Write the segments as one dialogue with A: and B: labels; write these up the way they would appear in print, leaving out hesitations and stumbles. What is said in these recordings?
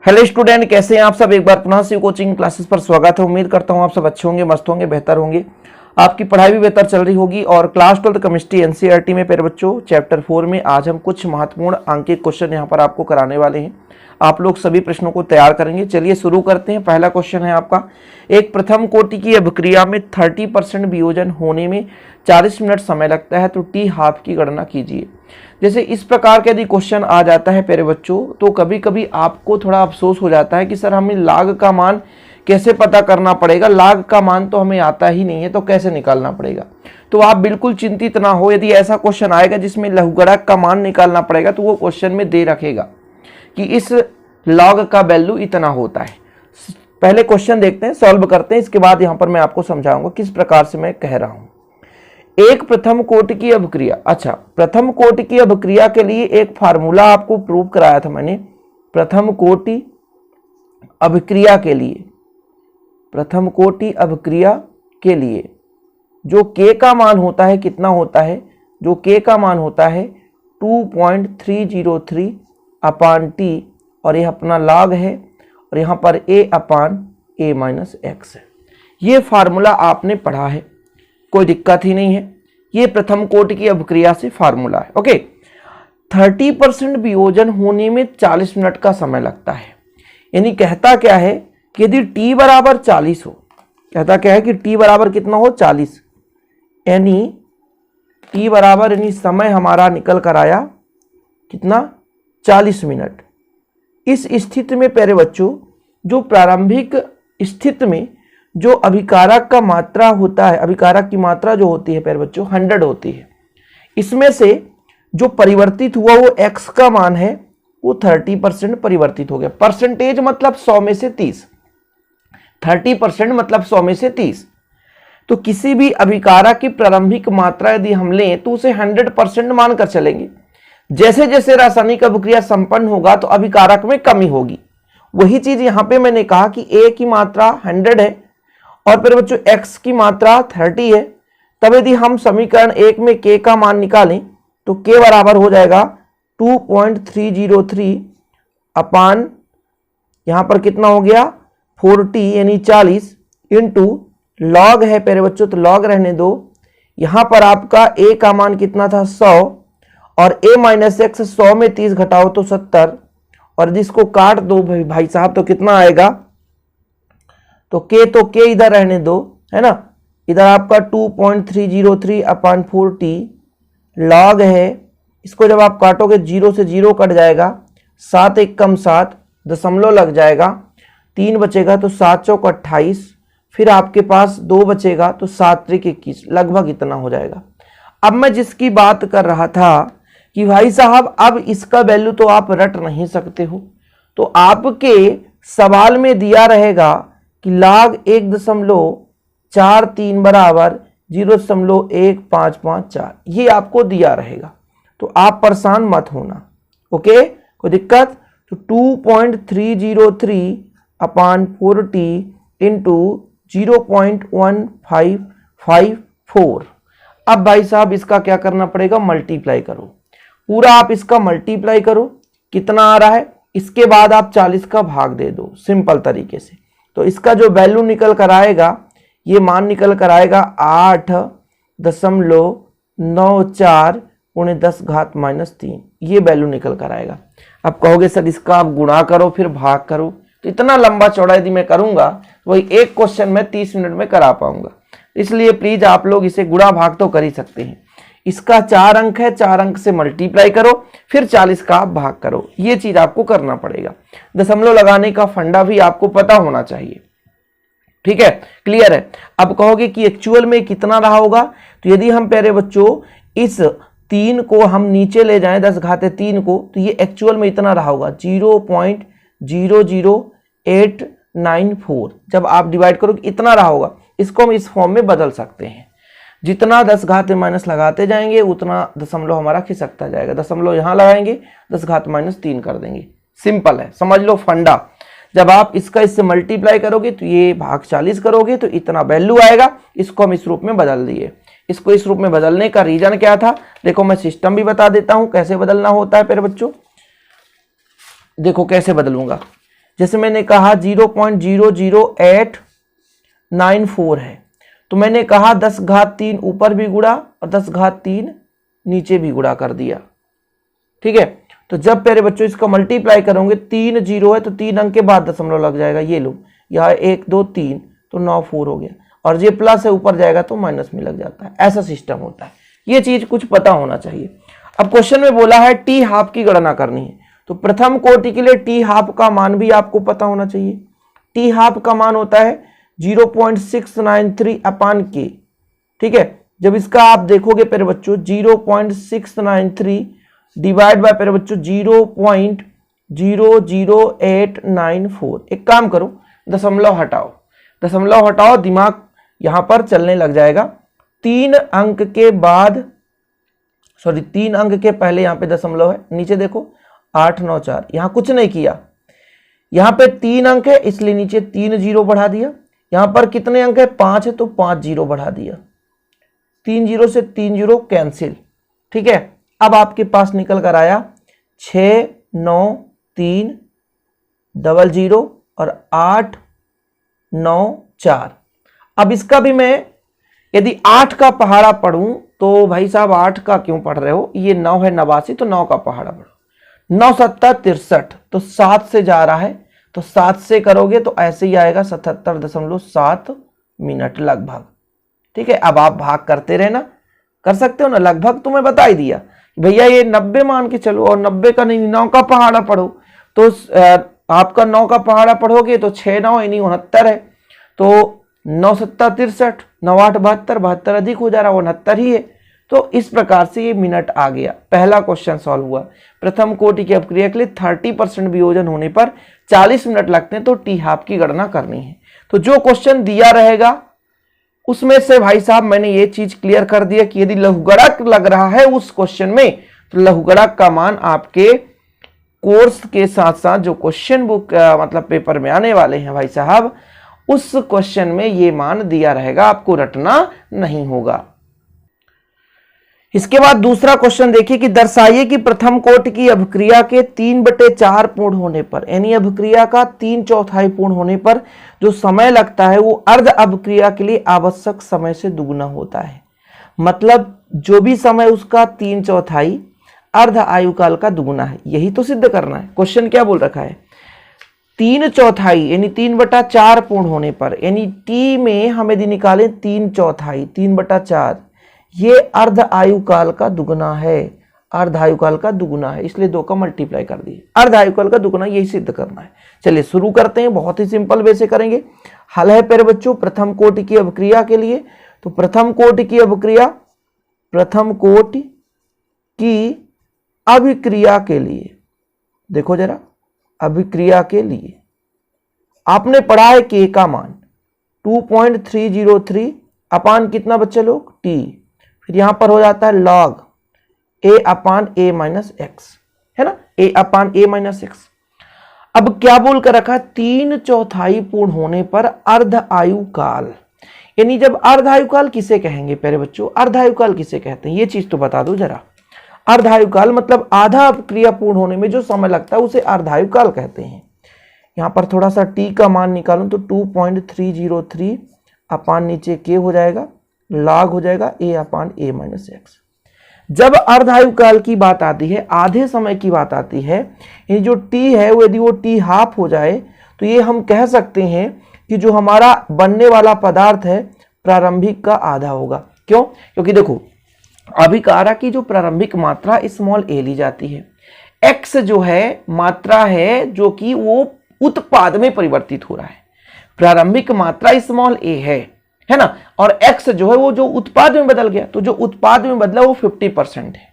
A: Hello student, कैसे हैं आप सब। एक बार पुनः से कोचिंग क्लासेस पर स्वागत है। उम्मीद करता हूं आप सब अच्छे होंगे, मस्त होंगे, बेहतर होंगे, आपकी पढ़ाई भी बेहतर चल रही होगी। और क्लास 12 केमिस्ट्री एनसीईआरटी में प्यारे बच्चों चैप्टर 4 में आज हम कुछ महत्वपूर्ण अंकित क्वेश्चन यहां पर आपको कराने वाले हैं। आप लोग सभी प्रश्नों को तैयार करेंगे। चलिए शुरू करते हैं। पहला क्वेश्चन है आपका, एक प्रथम कोटि की अभिक्रिया में 30% वियोजन होने में 40 मिनट समय लगता है, तो टी हाफ की गणना कीजिए। जैसे इस प्रकार का यदि क्वेश्चन आ जाता है प्यारे बच्चों, तो कभी कभी आपको थोड़ा अफसोस हो जाता है कि सर हमें लाग का मान कैसे पता करना पड़ेगा, लाग का मान तो हमें आता ही नहीं है, तो कैसे निकालना पड़ेगा। तो आप बिल्कुल चिंतित ना हो। यदि ऐसा क्वेश्चन आएगा जिसमें लघुगणक का मान निकालना पड़ेगा, तो वो क्वेश्चन में दे रखेगा कि इस लॉग का वैल्यू इतना होता है। पहले क्वेश्चन देखते हैं, सॉल्व करते हैं, इसके बाद यहां पर मैं आपको समझाऊंगा किस प्रकार से मैं कह रहा हूं। एक प्रथम कोटि की अभिक्रिया, अच्छा प्रथम कोटि की अभिक्रिया के लिए एक फार्मूला आपको प्रूव कराया था मैंने। प्रथम कोटि अभिक्रिया के लिए, प्रथम कोटि अभिक्रिया के लिए जो k का मान होता है कितना होता है, जो k का मान होता है 2.303 अपान टी, और यह अपना लॉग है, और यहां पर a upon a minus x है। ये फार्मूला आपने पढ़ा है, कोई दिक्कत ही नहीं है। ये प्रथम कोटि की अभिक्रिया से फार्मूला है। ओके, 30% वियोजन होने में 40 मिनट का समय लगता है। यानी कहता क्या है कि यदि t बराबर 40 हो, कहता क्या है कि t बराबर कितना हो 40, यानी t बराबर यानी समय हमारा निकल कर आया कितना 40 मिनट। इस स्थिति में प्यारे बच्चों जो प्रारंभिक स्थिति में जो अभिकारक का मात्रा होता है, अभिकारक की मात्रा जो होती है प्यारे बच्चों 100 होती है। इसमें से जो परिवर्तित हुआ वो x का मान है वो 30% परिवर्तित हो गया। परसेंटेज मतलब 100 में से 30, 30% मतलब 100 में से 30। तो किसी भी अभिकारक की प्रारंभिक मात्रा यदि हम लें तो उसे 100% मानकर चलेंगे। जैसे जैसे रासायनिक अभिक्रिया संपन्न होगा तो अभिकारक में कमी होगी। वही चीज यहां पे मैंने कहा कि a की मात्रा 100 है और फिर बच्चों x की मात्रा 30 है। तब यदि हम समीकरण 1 में k का मान निकालें तो k बराबर हो जाएगा 2.303 अपान यहां पर कितना हो गया 40 यानी 40 इंटू लॉग है प्यारे बच्चों, तो लॉग रहने दो। यहां पर आपका a का मान कितना था 100, और a माइनस एक्स 100 में 30 घटाओ तो 70, और जिसको काट दो भाई साहब तो कितना आएगा, तो k इधर रहने दो, है ना। इधर आपका 2.303 अपान 40 लॉग है, इसको जब आप काटोगे 0 से 0 कट जाएगा, 7 एक कम 7 दशमलव लग जाएगा, 3 बचेगा तो 7 चौक 28, फिर आपके पास 2 बचेगा तो 7 त्रिक 21, लगभग इतना हो जाएगा। अब मैं जिसकी बात कर रहा था कि भाई साहब अब इसका वैल्यू तो आप रट नहीं सकते हो, तो आपके सवाल में दिया रहेगा कि log 1.43 बराबर 0.1554, ये आपको दिया रहेगा, तो आप परेशान मत होना। ओके, कोई दिक्कत। तो 2.303 अपान 40 इंटू 0.1554। अब भाई साहब इसका क्या करना पड़ेगा, मल्टीप्लाई करो, पूरा आप इसका मल्टीप्लाई करो, कितना आ रहा है, इसके बाद आप 40 का भाग दे दो सिंपल तरीके से। तो इसका जो वैल्यू निकल कर आएगा, ये मान निकल कर आएगा 8.94 × 10 घात -3, ये वैल्यू निकल कर आएगा। अब कहोगे सर इसका आप गुणा करो फिर भाग करो, तो इतना लंबा चौड़ा यदि मैं करूंगा तो वही एक क्वेश्चन में 30 मिनट में करा पाऊंगा। इसलिए प्लीज आप लोग इसे गुणा भाग तो कर ही सकते हैं। इसका 4 अंक है, 4 अंक से मल्टीप्लाई करो, फिर 40 का आप भाग करो, ये चीज आपको करना पड़ेगा। दशमलव लगाने का फंडा भी आपको पता होना चाहिए, ठीक है, क्लियर है। अब कहोगे कि एक्चुअल में कितना रहा होगा, तो यदि हम प्यारे बच्चों इस 3 को हम नीचे ले जाएं 10 घाते 3 को, तो ये एक्चुअल में इतना रहा होगा 0.00894। जब आप डिवाइड करोगे इतना रहा होगा। इसको हम इस फॉर्म में बदल सकते हैं, जितना 10 घात माइनस लगाते जाएंगे उतना दशमलव हमारा खिसकता जाएगा। दशमलव यहां लगाएंगे 10 घात -3 कर देंगे, सिंपल है, समझ लो फंडा। जब आप इसका इससे मल्टीप्लाई करोगे तो ये भाग 40 करोगे तो इतना वैल्यू आएगा। इसको हम इस रूप में बदल दिए। इसको इस रूप में बदलने का रीजन क्या था, देखो मैं सिस्टम भी बता देता हूं कैसे बदलना होता है। फिर बच्चों देखो कैसे बदलूंगा, जैसे मैंने कहा 0.00894 है, तो मैंने कहा 10 घात 3 ऊपर भी गुणा और 10 घात 3 नीचे भी गुणा कर दिया। ठीक है, तो जब प्यारे बच्चों इसका मल्टीप्लाई करोगे, 3 0 है तो 3 अंक के बाद दशमलव लग जाएगा। ये लो, यहाँ 1 2 3 तो 9 4 हो गया, और ये प्लस है ऊपर जाएगा तो माइनस में लग जाता है। ऐसा सिस्टम होता है, ये चीज कुछ पता होना चाहिए। अब क्वेश्चन में बोला है टी हाफ की गणना करनी है, तो प्रथम कोटि के लिए टी हाफ का मान भी आपको पता होना चाहिए। टी हाफ का मान होता है 0.693 अपान के। ठीक है, जब इसका आप देखोगे प्यारे बच्चों 0.693 डिवाइड बाय प्यारे बच्चों 0.00894। एक काम करो, दशमलव हटाओ, दशमलव हटाओ, दिमाग यहां पर चलने लग जाएगा। 3 अंक के बाद, सॉरी 3 अंक के पहले यहां पे दशमलव है, नीचे देखो 8 9 4, यहां कुछ नहीं किया, यहां पे 3 अंक है इसलिए नीचे 3 जीरो बढ़ा दिया। यहां पर कितने अंक है, 5 है तो 5 जीरो बढ़ा दिया, 3 जीरो से 3 जीरो कैंसिल। ठीक है, अब आपके पास निकल कर आया 6 9 3 00 और 8 9 4। अब इसका भी मैं यदि 8 का पहाड़ा पढ़ूं तो भाई साहब 8 का क्यों पढ़ रहे हो, ये 9 है 89 तो 9 का पहाड़ा पढ़ो। 9 7 63 तो 7 से जा रहा है, तो 7 से करोगे तो ऐसे ही आएगा 77.7 मिनट लगभग। ठीक है, अब आप भाग करते रहना, कर सकते हो ना, लगभग तो मैं बता ही दिया भैया ये 90 मान के चलो, और 90 का नहीं 9 का पहाड़ा पढ़ो, तो आपका 9 का पहाड़ा पढ़ोगे तो 6 9 यानी 69 है, तो 9 7 63, 9 8 72, 72 अधिक हो जा रहा है, 69 ही है। तो इस प्रकार से ये मिनट आ गया। पहला क्वेश्चन सॉल्व हुआ। प्रथम कोटि की अपक्रिया के लिए 30% वियोजन होने पर 40 मिनट लगते हैं, तो टी हाफ की गणना करनी है। तो जो क्वेश्चन दिया रहेगा उसमें से भाई साहब मैंने ये चीज क्लियर कर दिया कि यदि लघुगणक लग रहा है उस क्वेश्चन में, तो लघुगणक का मान आपके कोर्स के साथ साथ जो क्वेश्चन बुक मतलब पेपर में आने वाले हैं भाई साहब, उस क्वेश्चन में ये मान दिया रहेगा, आपको रटना नहीं होगा। इसके बाद दूसरा क्वेश्चन देखिए कि दर्शाइए कि प्रथम कोटि की अभिक्रिया के 3/4 पूर्ण होने पर, यानी अभिक्रिया का 3/4 पूर्ण होने पर जो समय लगता है वो अर्ध अभिक्रिया के लिए आवश्यक समय से दुगुना होता है। मतलब जो भी समय उसका 3/4 अर्ध आयुकाल का दुगुना है, यही तो सिद्ध करना है। क्वेश्चन क्या बोल रखा है, 3/4 यानी 3/4 पूर्ण होने पर, यानी टी में हम यदि निकालें 3/4, 3/4 ये अर्ध आयुकाल का दुगुना है, अर्ध आयुकाल का दुगुना है, इसलिए 2 का मल्टीप्लाई कर दिए। अर्ध आयुकाल का दुगुना यही सिद्ध करना है। चलिए शुरू करते हैं, बहुत ही सिंपल वे से करेंगे। हल है प्यारे बच्चों प्रथम कोटि की अभिक्रिया के लिए, तो प्रथम कोटि की अभिक्रिया, प्रथम कोटि की अभिक्रिया के लिए देखो जरा, अभिक्रिया के लिए आपने पढ़ा है के का मान 2.303 अपान कितना बच्चे लोग, टी, फिर यहां पर हो जाता है log a upon a minus x, है ना, a upon a minus x. अब क्या बोल कर रखा है, 3/4 पूर्ण होने पर अर्ध आयुकाल, यानी जब अर्ध आयुकाल किसे कहेंगे प्यारे बच्चों, अर्ध आयुकाल किसे कहते हैं ये चीज तो बता दो जरा। अर्ध आयुकाल मतलब आधा क्रिया पूर्ण होने में जो समय लगता है उसे अर्ध आयुकाल कहते हैं। यहां पर थोड़ा सा t का मान निकालूं तो 2.303 अपान नीचे के हो जाएगा, लॉग हो जाएगा a upon a minus x. जब अर्ध आयुकाल की बात आती है, आधे समय की बात आती है, ये जो t है वो यदि वो t हाफ हो जाए तो ये हम कह सकते हैं कि जो हमारा बनने वाला पदार्थ है प्रारंभिक का आधा होगा। क्यों, क्योंकि देखो अभिकारा की जो प्रारंभिक मात्रा स्मॉल a ली जाती है, x जो है मात्रा है जो कि वो उत्पाद में परिवर्तित हो रहा है, प्रारंभिक मात्रा स्मॉल a है ना, और x जो है वो जो उत्पाद में बदल गया, तो जो उत्पाद में बदला वो 50% है।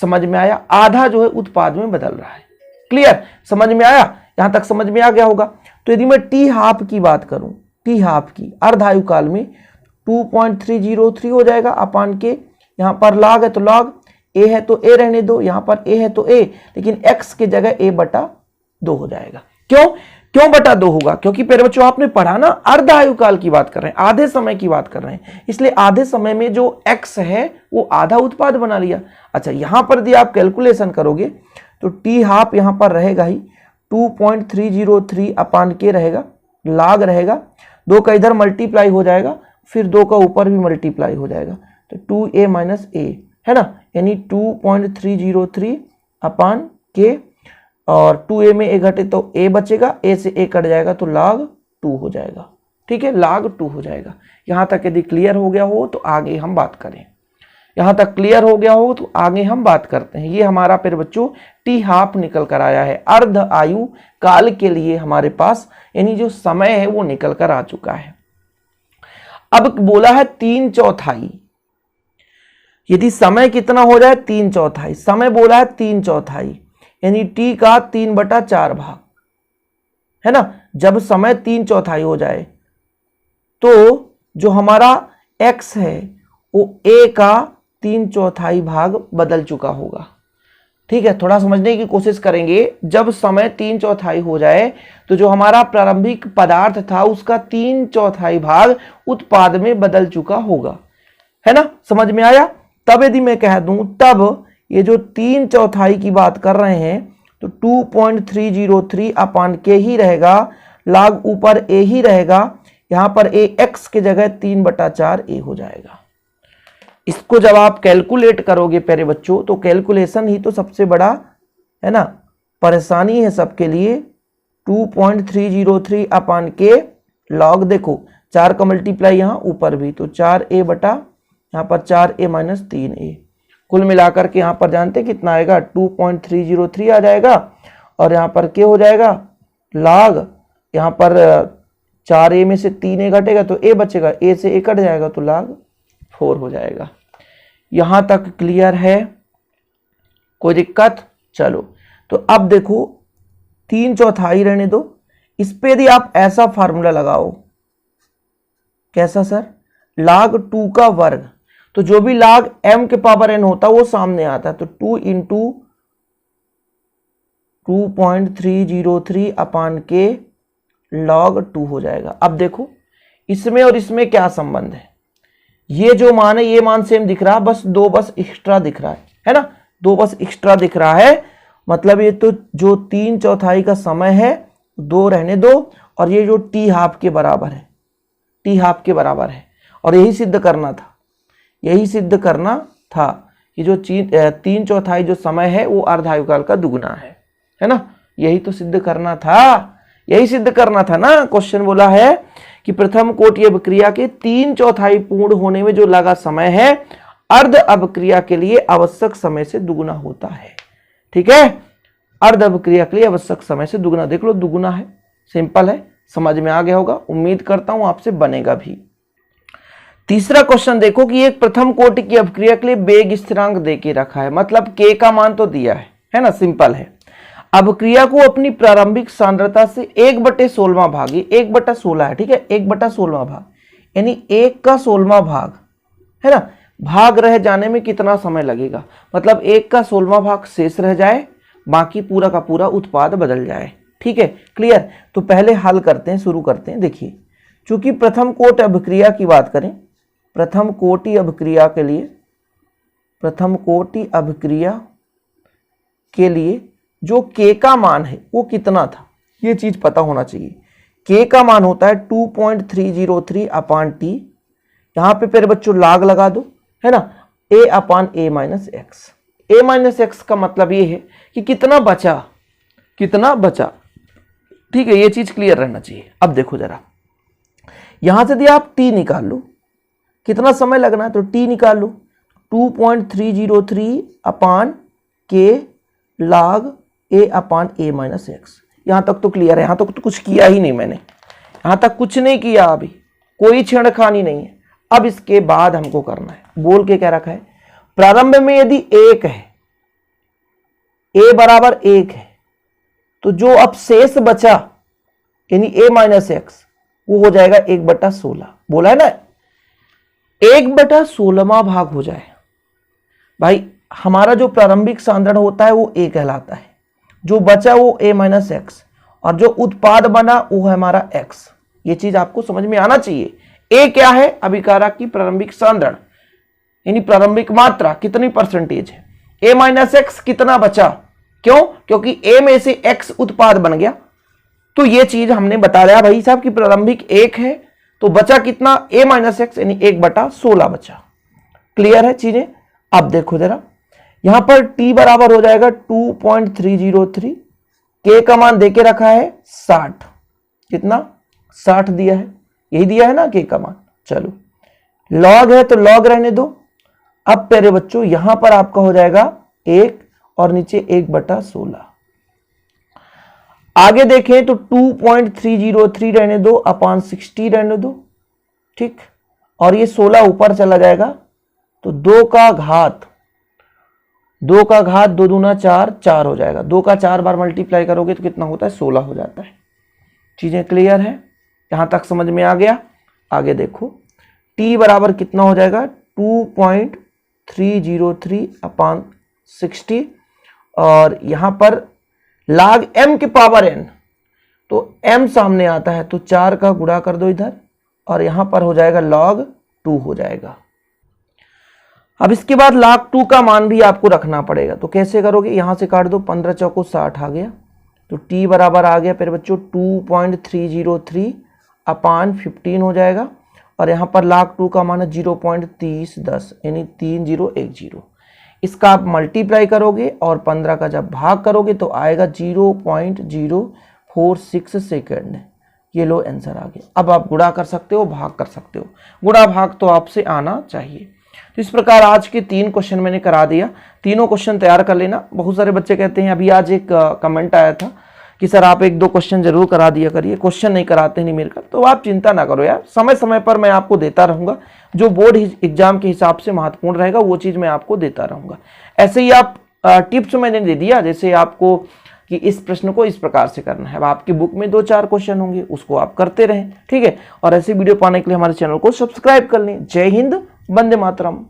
A: समझ में आया, आधा जो है उत्पाद में बदल रहा है। क्लियर, समझ में आया, यहां तक समझ में आ गया होगा। तो यदि मैं टी हाफ की बात करूं, टी हाफ की अर्ध आयुकाल में 2.303 हो जाएगा अपान के, यहां पर लॉग है तो लॉग, a है तो a रहने दो, यहां पर a है तो a, लेकिन x की जगह a/2 हो जाएगा। क्यों बटा 2 होगा, क्योंकि प्यारे बच्चों आपने पढ़ा ना अर्ध आयुकाल की बात कर रहे हैं, आधे समय की बात कर रहे हैं, इसलिए आधे समय में जो x है वो आधा उत्पाद बना लिया। अच्छा, यहां पर यदि आप कैलकुलेशन करोगे तो टी हाफ यहां पर रहेगा ही 2.303 अपान के रहेगा, log रहेगा, 2 का इधर मल्टीप्लाई हो जाएगा, फिर 2 का ऊपर भी मल्टीप्लाई हो जाएगा, तो 2a माइनस a है ना, यानी 2.303 अपान के, और 2a में a घटे तो a बचेगा, a से a कट जाएगा तो log 2 हो जाएगा। ठीक है, log 2 हो जाएगा। यहाँ तक यदि क्लियर हो गया हो तो आगे हम बात करें। यहाँ तक क्लियर हो गया हो तो आगे हम बात करते हैं। ये हमारा फिर बच्चों टी हाफ निकल कर आया है, अर्ध आयु काल के लिए हमारे पास यानी जो समय है वो निकल कर आ चुका है। अब बोला है 3/4, यदि समय कितना हो जाए 3/4, समय बोला है 3/4 यानी टी का 3/4 भाग है ना। जब समय 3/4 हो जाए तो जो हमारा x है वो a का 3/4 भाग बदल चुका होगा। ठीक है, थोड़ा समझने की कोशिश करेंगे। जब समय 3/4 हो जाए तो जो हमारा प्रारंभिक पदार्थ था उसका 3/4 भाग उत्पाद में बदल चुका होगा, है ना, समझ में आया। तब यदि मैं कह दूं, तब ये जो 3/4 की बात कर रहे हैं तो 2.303 अपान के ही रहेगा, log ऊपर a ही रहेगा, यहां पर a x के जगह 3/4 a हो जाएगा। इसको जब आप कैलकुलेट करोगे प्यारे बच्चों तो कैलकुलेशन ही तो सबसे बड़ा है ना परेशानी है सबके लिए। 2.303 अपान के log, देखो 4 का मल्टीप्लाई यहाँ ऊपर भी तो 4a बटा यहाँ पर 4a माइनस 3a, कुल मिलाकर के यहाँ पर जानते कितना आएगा 2.303 आ जाएगा, और यहाँ पर क्या हो जाएगा log, यहाँ पर 4a में से 3a घटेगा तो a बचेगा, a से a कट जाएगा तो log 4 हो जाएगा। यहां तक क्लियर है, कोई दिक्कत? चलो तो अब देखो 3/4 रहने दो, इस पे यदि आप ऐसा फार्मूला लगाओ, कैसा सर, log 2 का वर्ग, तो जो भी log m के पावर n होता है वो सामने आता है, तो 2 इंटू 2.303 अपान के log 2 हो जाएगा। अब देखो इसमें और इसमें क्या संबंध है, ये जो मान है ये मान सेम दिख रहा है, बस 2 बस एक्स्ट्रा दिख रहा है ना, 2 बस एक्स्ट्रा दिख रहा है, मतलब ये तो जो 3/4 का समय है 2 रहने दो, और ये जो टी हाफ के बराबर है, टी हाफ के बराबर है, और यही सिद्ध करना था, यही सिद्ध करना था, ये जो 3/4 जो समय है वो अर्धायुकाल का दुगुना है ना, यही तो सिद्ध करना था, यही सिद्ध करना था ना। क्वेश्चन बोला है कि प्रथम कोटि अभिक्रिया के 3/4 पूर्ण होने में जो लगा समय है अर्ध अभिक्रिया के लिए आवश्यक समय से दुगुना होता है। ठीक है, अर्ध अभिक्रिया के लिए आवश्यक समय से दुगुना, देख लो दुगुना है, सिंपल है, समझ में आ गया होगा, उम्मीद करता हूं आपसे बनेगा भी। तीसरा क्वेश्चन देखो कि एक प्रथम कोटि की अभिक्रिया के लिए वेग स्थिरांक दे के रखा है, मतलब k का मान तो दिया है ना, सिंपल है। अभिक्रिया को अपनी प्रारंभिक सांद्रता से 1/16 भाग, ये 1/16 है, ठीक है, 1/16 भाग यानी 1 का 16वां भाग है ना, भाग रह जाने में कितना समय लगेगा, मतलब 1 का 16वां भाग शेष रह जाए, बाकी पूरा का पूरा उत्पाद बदल जाए। ठीक है, क्लियर। तो पहले हल करते हैं, शुरू करते हैं। देखिए, चूंकि प्रथम कोटि अभिक्रिया की बात करें, प्रथम कोटि अभिक्रिया के लिए, प्रथम कोटि अभिक्रिया के लिए जो k का मान है वो कितना था, ये चीज पता होना चाहिए। k का मान होता है 2.303 अपान टी, यहां पे फिर बच्चों log लगा दो, है ना, a upon a minus x. a minus x का मतलब ये है कि कितना बचा, कितना बचा। ठीक है, ये चीज क्लियर रहना चाहिए। अब देखो जरा, यहां से यदि आप t निकाल लो, कितना समय लगना है, तो t निकाल लो, 2.303 अपान k log a upon a minus x. यहां तक तो क्लियर है, यहां तक तो कुछ किया ही नहीं मैंने, यहां तक कुछ नहीं किया, अभी कोई छेड़खानी नहीं है। अब इसके बाद हमको करना है, बोल के क्या रखा है, प्रारंभ में यदि 1 है, a बराबर 1 है, तो जो अब शेष बचा यानी a माइनस एक्स वो हो जाएगा 1/16, बोला है ना, 1/16वां भाग हो जाए। भाई हमारा जो प्रारंभिक सांद्रण होता है वो a कहलाता है, जो बचा वो a माइनस एक्स, और जो उत्पाद बना वो है हमारा x। ये चीज आपको समझ में आना चाहिए। a क्या है, अभिकारा की प्रारंभिक सांद्रण यानी प्रारंभिक मात्रा कितनी परसेंटेज है, a माइनस एक्स कितना बचा, क्यों? क्योंकि ए में से x उत्पाद बन गया, तो ये चीज हमने बता दिया भाई साहब कि प्रारंभिक 1 है, तो बचा कितना? a माइनस एक्स, यानी 1/16 बचा। क्लियर है चीजें? अब देखो जरा, यहां पर t बराबर हो जाएगा 2.303, k का मान देके रखा है 60, कितना? 60 दिया है, यही दिया है ना k का मान। चलो log है तो log रहने दो। अब प्यारे बच्चों यहां पर आपका हो जाएगा 1 और नीचे 1/16। आगे देखें तो 2.303 रहने दो, अपॉन 60 रहने दो, ठीक। और ये 16 ऊपर चला जाएगा, तो 2 का घात 2 दूना 4, 4 हो जाएगा। 2 का 4 बार मल्टीप्लाई करोगे तो कितना होता है? 16 हो जाता है। चीजें क्लियर है? यहां तक समझ में आ गया? आगे देखो, t बराबर कितना हो जाएगा? 2.303 अपॉन 60, और यहां पर log m के पावर n, तो m सामने आता है तो 4 का गुणा कर दो इधर, और यहां पर हो जाएगा log 2 हो जाएगा। अब इसके बाद log 2 का मान भी आपको रखना पड़ेगा, तो कैसे करोगे? यहां से काट दो, 15 चौको 60 आ गया, तो t बराबर आ गया फिर बच्चों 2.303 अपॉन 15 हो जाएगा, और यहां पर log 2 का मान है 0.3010, यानी 3010। इसका आप मल्टीप्लाई करोगे और 15 का जब भाग करोगे तो आएगा 0.046 सेकेंड। ये लो आंसर आ गया। अब आप गुणा कर सकते हो, भाग कर सकते हो, गुणा भाग तो आपसे आना चाहिए। तो इस प्रकार आज के 3 क्वेश्चन मैंने करा दिया। तीनों क्वेश्चन तैयार कर लेना। बहुत सारे बच्चे कहते हैं, अभी आज एक कमेंट आया था कि सर आप 1-2 क्वेश्चन जरूर करा दिया करिए, क्वेश्चन नहीं कराते नहीं मेरे का। तो आप चिंता ना करो यार, समय समय पर मैं आपको देता रहूंगा, जो बोर्ड एग्जाम के हिसाब से महत्वपूर्ण रहेगा वो चीज मैं आपको देता रहूंगा। ऐसे ही आप टिप्स मैंने दे दिया, जैसे आपको कि इस प्रश्न को इस प्रकार से करना है। अब आपकी बुक में 2-4 क्वेश्चन होंगे, उसको आप करते रहें, ठीक है। और ऐसे वीडियो पाने के लिए हमारे चैनल को सब्सक्राइब कर लें। जय हिंद, वंदे मातरम।